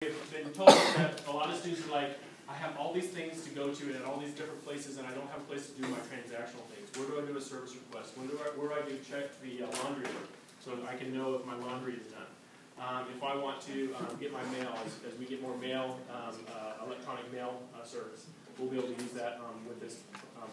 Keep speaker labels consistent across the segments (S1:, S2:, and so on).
S1: We've been told that a lot of students are like, I have all these things to go to and all these different places, and I don't have a place to do my transactional things. Where do I do a service request? Where do I do check the laundry work so I can know if my laundry is done? If I want to get my mail, as we get more mail, electronic mail service, we'll be able to use that with this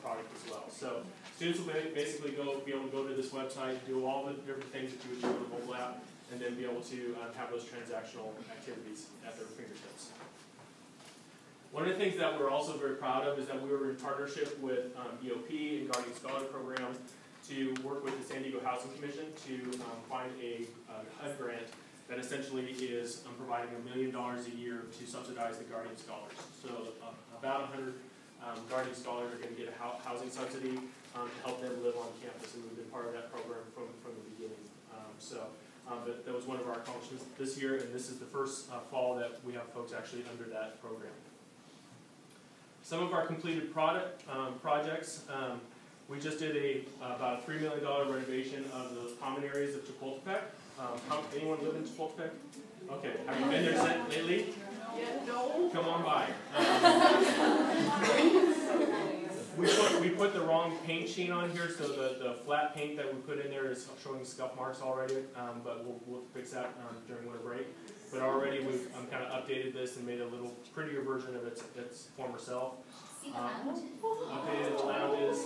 S1: product as well. So students will basically be able to go to this website, do all the different things that you would do on a mobile app, and then be able to have those transactional activities at their fingertips. One of the things that we're also very proud of is that we were in partnership with EOP and Guardian Scholar Program to work with the San Diego Housing Commission to find a HUD grant that essentially is providing $1 million a year to subsidize the Guardian Scholars. So about 100 Guardian Scholars are going to get a housing subsidy to help them live on campus, and we've been part of that program from the beginning. But that was one of our accomplishments this year, and this is the first fall that we have folks actually under that program. Some of our completed projects, we just did about a $3 million renovation of the common areas of Chapultepec. Anyone live in Chapultepec? Okay, have you been there lately? No. Come on by. We put the wrong paint sheen on here, so the flat paint that we put in there is showing scuff marks already, but we'll fix that during winter break. But already we've kind of updated this and made a little prettier version of its former self. Updated the lounges.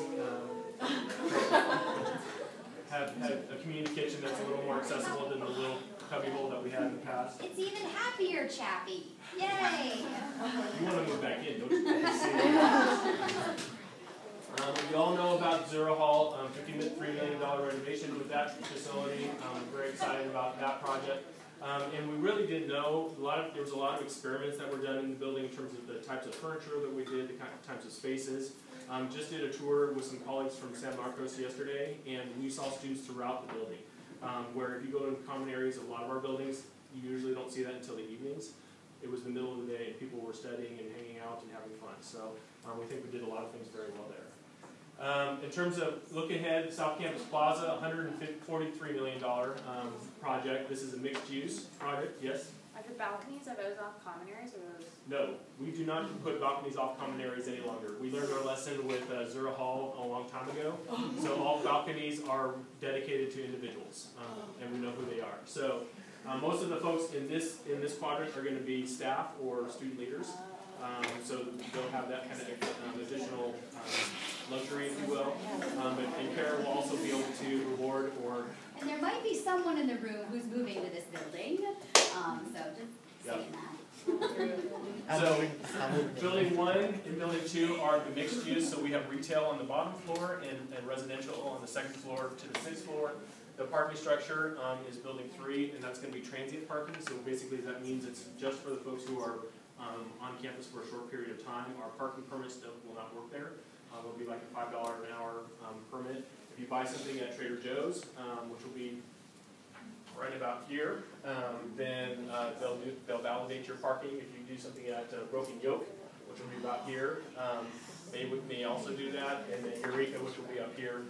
S1: Have a community kitchen that's a little more accessible than the little cubby hole that we had in the past.
S2: It's even happier, Chappie. Yay!
S1: You want to move back in, don't you? We all know about Zura Hall, $53 million renovation with that facility. I'm very excited about that project. And we really did know there was a lot of experiments that were done in the building in terms of the types of furniture that we did, the kind of types of spaces. Just did a tour with some colleagues from San Marcos yesterday, and we saw students throughout the building. Where if you go to common areas of a lot of our buildings, you usually don't see that until the evenings. It was the middle of the day, and people were studying and hanging out and having fun. So we think we did a lot of things very well there. In terms of look ahead, South Campus Plaza, $143 million project. This is a mixed-use project. Yes?
S3: Are the balconies, are those off common areas or those?
S1: No, we do not put balconies off common areas any longer. We learned our lesson with Zura Hall a long time ago. So all balconies are dedicated to individuals, and we know who they are. So most of the folks in this quadrant are going to be staff or student leaders. So they'll have that kind of additional luxury, if you will. And Kara will also be able to reward or...
S2: And there might be someone in the room who's moving to this building. So just saying that.
S1: So building 1 and building 2 are the mixed use. So we have retail on the bottom floor and residential on the second floor to the 6th floor. The parking structure is building 3, and that's going to be transient parking. So basically that means it's just for the folks who are on campus for a short period of time. Our parking permits will not work there. It'll be like a $5 an hour permit. If you buy something at Trader Joe's, which will be right about here, then they'll validate your parking. If you do something at Broken Yoke, which will be about here, they may also do that. And then Eureka, which will be up here,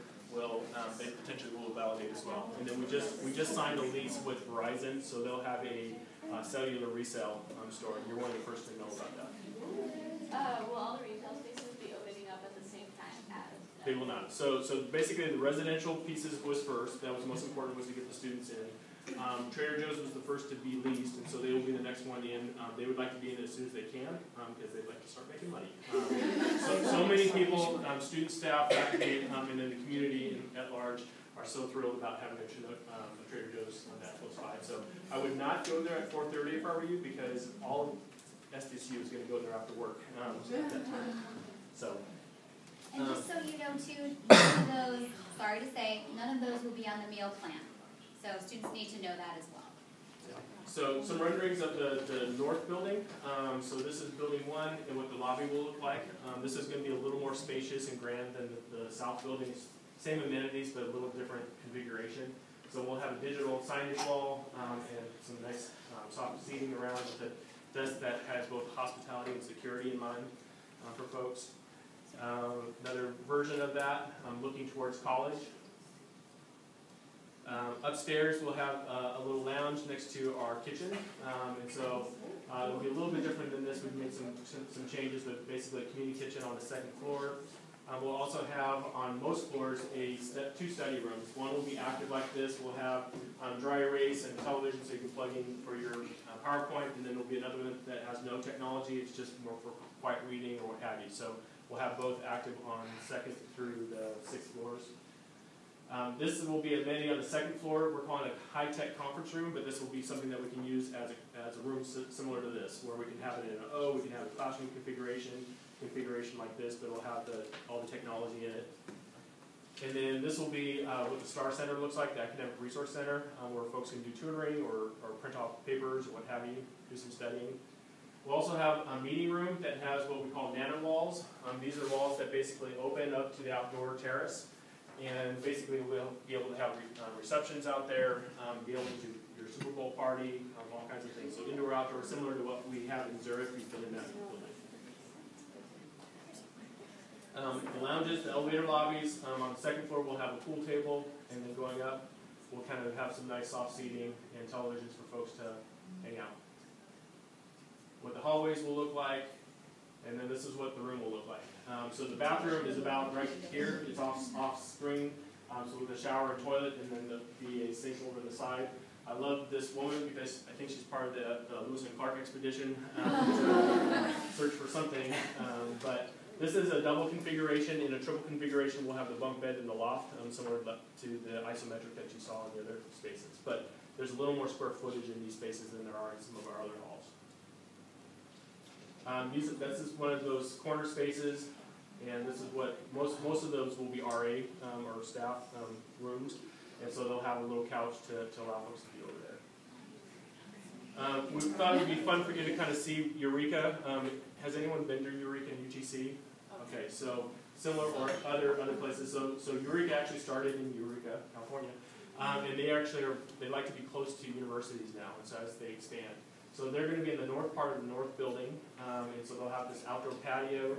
S1: they potentially will validate as well. And then we just signed a lease with Verizon, so they'll have a cellular resale store. You're one of the first to know about that.
S3: Will all the retail spaces be opening up at the same time as?
S1: They will not. So basically the residential pieces was first. That was the most important, was to get the students in. Trader Joe's was the first to be leased, and so they will be the next one in. They would like to be in as soon as they can because they'd like to start making money. So many people, students, staff, faculty, and then the community at large are so thrilled about having a Trader Joe's on that close by. So I would not go there at 4:30 if I were you, because all of SDSU is going to go there after work at that time. So.
S2: And just so you know too, none of those, sorry to say, none of those will be on the meal plan. So students need to know that as well.
S1: Yeah. So some renderings of the north building. So this is building 1 and what the lobby will look like. This is going to be a little more spacious and grand than the south building. Same amenities, but a little different configuration. So we'll have a digital signage wall and some nice soft seating around with a desk that has both hospitality and security in mind for folks. Another version of that, looking towards college. Upstairs, we'll have a little lounge next to our kitchen, and so it'll be a little bit different than this. We've made some changes, but basically a community kitchen on the second floor. We'll also have on most floors two study rooms. One will be active like this. We'll have dry erase and television so you can plug in for your PowerPoint, and then there'll be another one that has no technology. It's just more for quiet reading or what have you. So we'll have both active on second through the sixth floors. This will be a amenity on the second floor. We're calling it a high-tech conference room, but this will be something that we can use as a room similar to this, where we can have it in an O, we can have a classroom configuration like this, but it'll have all the technology in it. And then this will be what the STAR Center looks like, the Academic Resource Center, where folks can do tutoring or print off papers or what have you, do some studying. We'll also have a meeting room that has what we call nano walls. These are walls that basically open up to the outdoor terrace. And basically we'll be able to have receptions out there, be able to do your Super Bowl party, all kinds of things. So indoor, outdoor, similar to what we have in Zurich, we've been in that building. The lounges, the elevator lobbies, on the second floor we'll have a pool table, and then going up we'll kind of have some nice soft seating and televisions for folks to hang out. What the hallways will look like, and then this is what the room will look like. So the bathroom is about right here. It's off screen, so with a shower and toilet, and then there'll be a sink over the side. I love this woman because I think she's part of the Lewis and Clark expedition to search for something. But this is a double configuration. In a triple configuration, we'll have the bunk bed in the loft, similar to the isometric that you saw in the other spaces. But there's a little more square footage in these spaces than there are in some of our other halls. This is one of those corner spaces, and this is what most of those will be RA or staff rooms, and so they'll have a little couch to allow folks to be over there. We thought it would be fun for you to kind of see Eureka. Has anyone been to Eureka in UTC? Okay, so similar or other places. So Eureka actually started in Eureka, California, and they like to be close to universities now, and so as they expand. So they're going to be in the north part of the north building, and so they'll have this outdoor patio.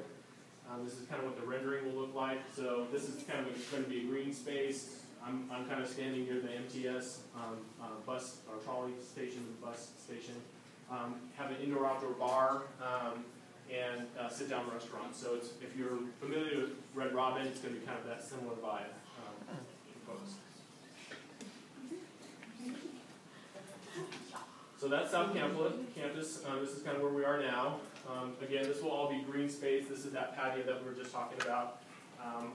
S1: This is kind of what the rendering will look like. So this is kind of going to be a green space. I'm kind of standing near the MTS bus or trolley station, bus station. Have an indoor-outdoor bar and sit-down restaurant. So if you're familiar with Red Robin, it's going to be kind of that similar vibe for folks. So that's South Campus. This is kind of where we are now. Again, this will all be green space. This is that patio that we were just talking about.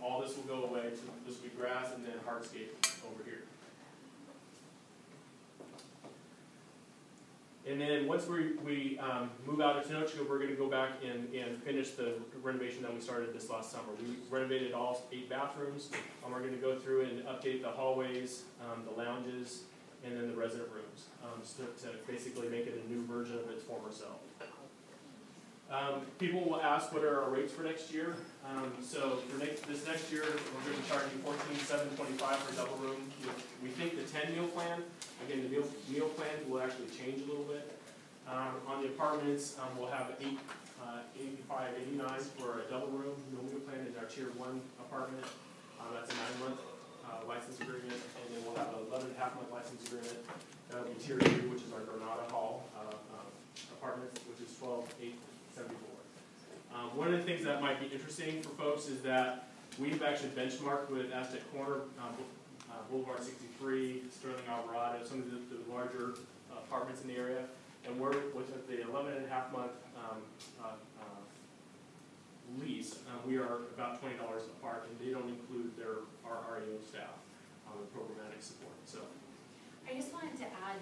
S1: All this will go away. So this will be grass and then hardscape over here. And then once we move out of Tenochtitlan, we're going to go back and finish the renovation that we started this last summer. We renovated all 8 bathrooms. We're going to go through and update the hallways, the lounges, and then the resident rooms to basically make it a new version of its former self. People will ask what are our rates for next year. So for this next year, we're going to be charging $14,725 for a double room. We think the 10 meal plan, again, the meal plan will actually change a little bit. On the apartments, we'll have $885, $89 for a double room. The meal plan is our tier 1 apartment. That's a 9-month license agreement, and then we'll have an 11.5-month license agreement. That'll be tier 2, which is our Granada Hall apartments, which is $12,874. One of the things that might be interesting for folks is that we've actually benchmarked with Aztec Corner, Boulevard 63, Sterling Alvarado, some of the larger apartments in the area, and we're with the 11.5-month lease. We are about $20 apart, and they don't include our REO staff with programmatic support. So,
S4: I just wanted to add,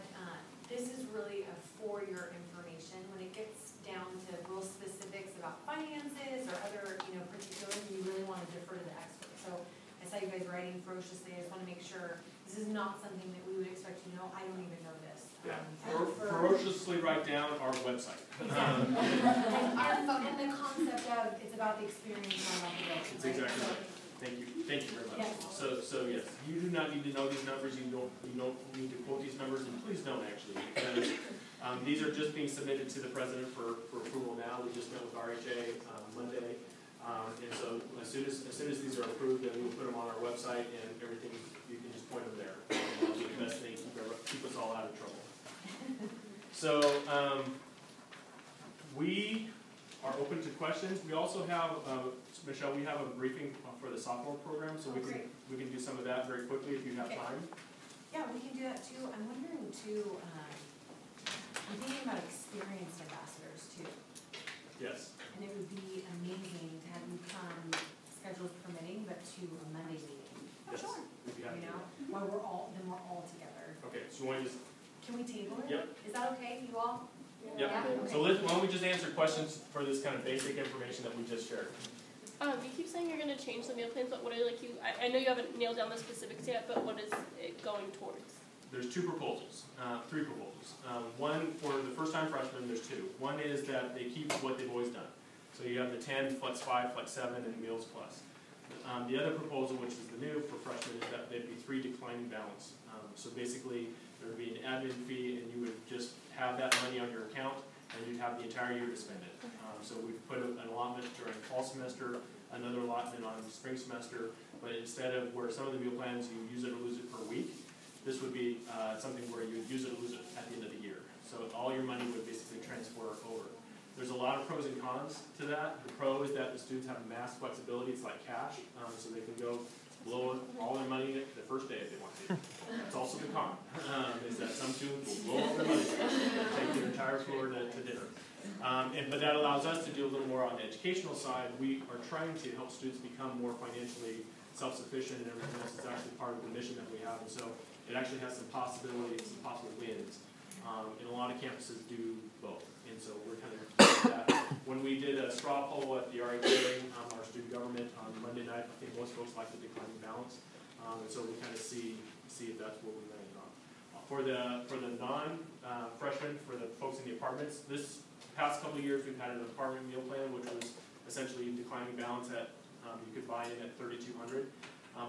S4: this is really for your information. When it gets down to real specifics about finances or other, particulars, you really want to defer to the expert. So I saw you guys writing ferociously. I just want to make sure this is not something that we would expect you to know. I don't even know this.
S1: Yeah, ferociously write down our website.
S4: Exactly. and the concept of it's about the experience, not about the building.
S1: It's exactly right. Thank you very much. Yes. So yes, you do not need to know these numbers. You don't need to quote these numbers, and please don't actually, because these are just being submitted to the president for approval now. We just met with RHA Monday. And so as soon as these are approved, then we'll put them on our website and everything, you can just point them there. And that'll be the best thing, keep us all out of trouble. So, we are open to questions. We also have, Michelle, we have a briefing for the sophomore program, so we can do some of that very quickly if you have time.
S4: Yeah, we can do that too. I'm wondering too, I'm thinking about experienced ambassadors too.
S1: Yes.
S4: And it would be amazing to have you come, schedules permitting, but to a Monday meeting.
S1: Yes. We'd be happy
S4: You
S1: to.
S4: know, while we're all together.
S1: Okay, so why don't you just,
S4: Can we table it?
S1: Yep.
S4: Is that okay, you all?
S1: yep.
S4: Yeah,
S1: So
S4: okay.
S1: why don't we just answer questions for this kind of basic information that we just shared?
S5: You keep saying you're gonna change the meal plans, but what are I know you haven't nailed down the specifics yet, but what is it going towards?
S1: There's three proposals. One for the first-time freshmen, there's two. One is that they keep what they've always done. So you have the 10, Flex 5, Flex 7, and Meals Plus. The other proposal, which is the new for freshmen, is that there'd be 3 declining balance. So basically, there would be an admin fee, and you would just have that money on your account, and you'd have the entire year to spend it. So we've put an allotment during fall semester, another allotment on spring semester, but instead of where some of the meal plans you use it or lose it per week, this would be something where you would use it or lose it at the end of the year. So all your money would basically transfer over. There's a lot of pros and cons to that. The pro is that the students have mass flexibility. It's like cash, so they can go blow all their money the first day if they want to. That's also the con, is that some students will blow all their money, take their entire floor to dinner. But that allows us to do a little more on the educational side. We are trying to help students become more financially self-sufficient, and everything else is actually part of the mission that we have. And so it actually has some possibilities, some possible wins. And a lot of campuses do both. And so we're kind of that. When we did a straw poll at the RITA, our student government on Monday night, I think most folks like the declining balance. And so we kind of see if that's what we landed on. For the non-freshmen, for the folks in the apartments, this past couple of years we've had an apartment meal plan, which was essentially declining balance at, you could buy in at $3,200.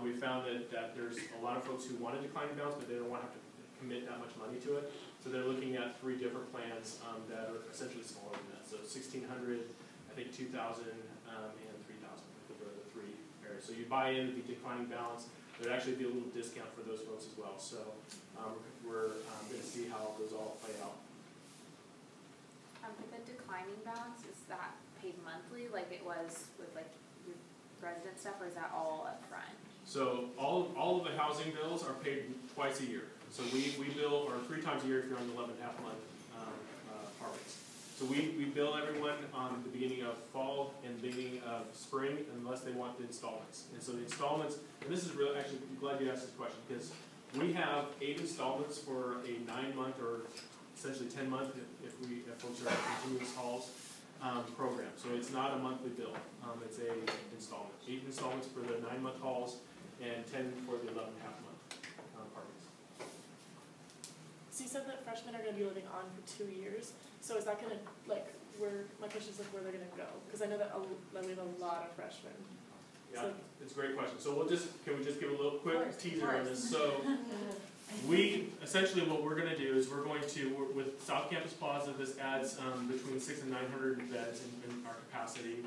S1: We found that there's a lot of folks who want a declining balance, but they don't want to have to commit that much money to it. So they're looking at 3 different plans that are essentially smaller than that. So $1,600, I think $2,000, and $3,000. I think are the 3 areas. So you buy in the declining balance. There'd actually be a little discount for those folks as well. So we're going to see how those all play out.
S3: With the declining balance, is that paid monthly like it was with like your resident stuff, or is that all up front?
S1: So all of the housing bills are paid twice a year. So we bill, or 3 times a year if you're on the 11.5 month apartments. So we bill everyone on the beginning of fall and the beginning of spring unless they want the installments. And so the installments, and this is really, actually, I'm glad you asked this question, because we have 8 installments for a 9-month or essentially 10-month if folks are continuous halls program. So it's not a monthly bill. It's a installment. 8 installments for the 9-month halls and 10 for the 11.5-month apartments.
S5: So you said that freshmen are gonna be living on for 2 years, so is that gonna, my question is where they're gonna go? Because I know that we have a lot of freshmen.
S1: Yeah,
S5: So,
S1: it's a great question. So can we just give a little quick
S4: Of course,
S1: teaser on this? So essentially what we're going to do is we're going to, with South Campus Plaza, this adds between 600 and 900 beds in our capacity.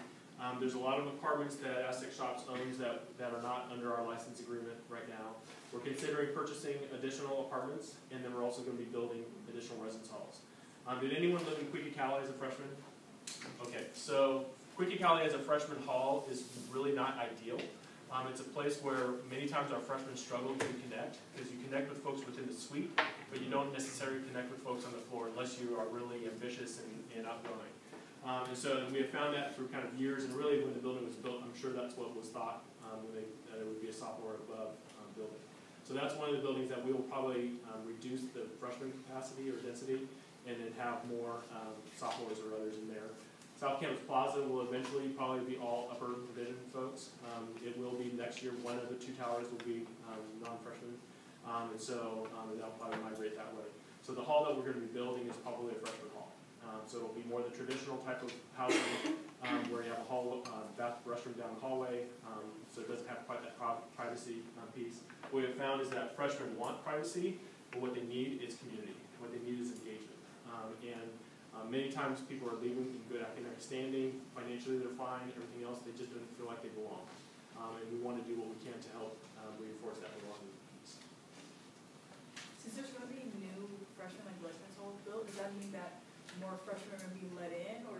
S1: There's a lot of apartments that Aztec Shops owns that are not under our license agreement right now. We're considering purchasing additional apartments, and then we're also going to be building additional residence halls. Did anyone live in Quikicali as a freshman? Okay, so Quikicali as a freshman hall is really not ideal. It's a place where many times our freshmen struggle to connect, because you connect with folks within the suite, but you don't necessarily connect with folks on the floor unless you are really ambitious and outgoing. And so we have found that through kind of years, and really when the building was built, I'm sure that's what was thought that it would be a sophomore above building. So that's one of the buildings that we will probably reduce the freshman capacity or density, and then have more sophomores or others in there. South Campus Plaza will eventually probably be all upper division folks. It will be next year, one of the 2 towers will be non-freshmen, and so that'll probably migrate that way. So the hall that we're going to be building is probably a freshman hall. So it'll be more the traditional type of housing where you have a hall, bath, restroom down the hallway, so it doesn't have quite that privacy piece. What we have found is that freshmen want privacy, but what they need is community. What they need is engagement. Many times people are leaving in good academic standing, financially they're fine, everything else, they just don't feel like they belong. And we want to do what we can to help reinforce that belonging piece.
S6: Since there's gonna be new freshmen, like residents all built, does that mean that more freshmen are gonna be let in, or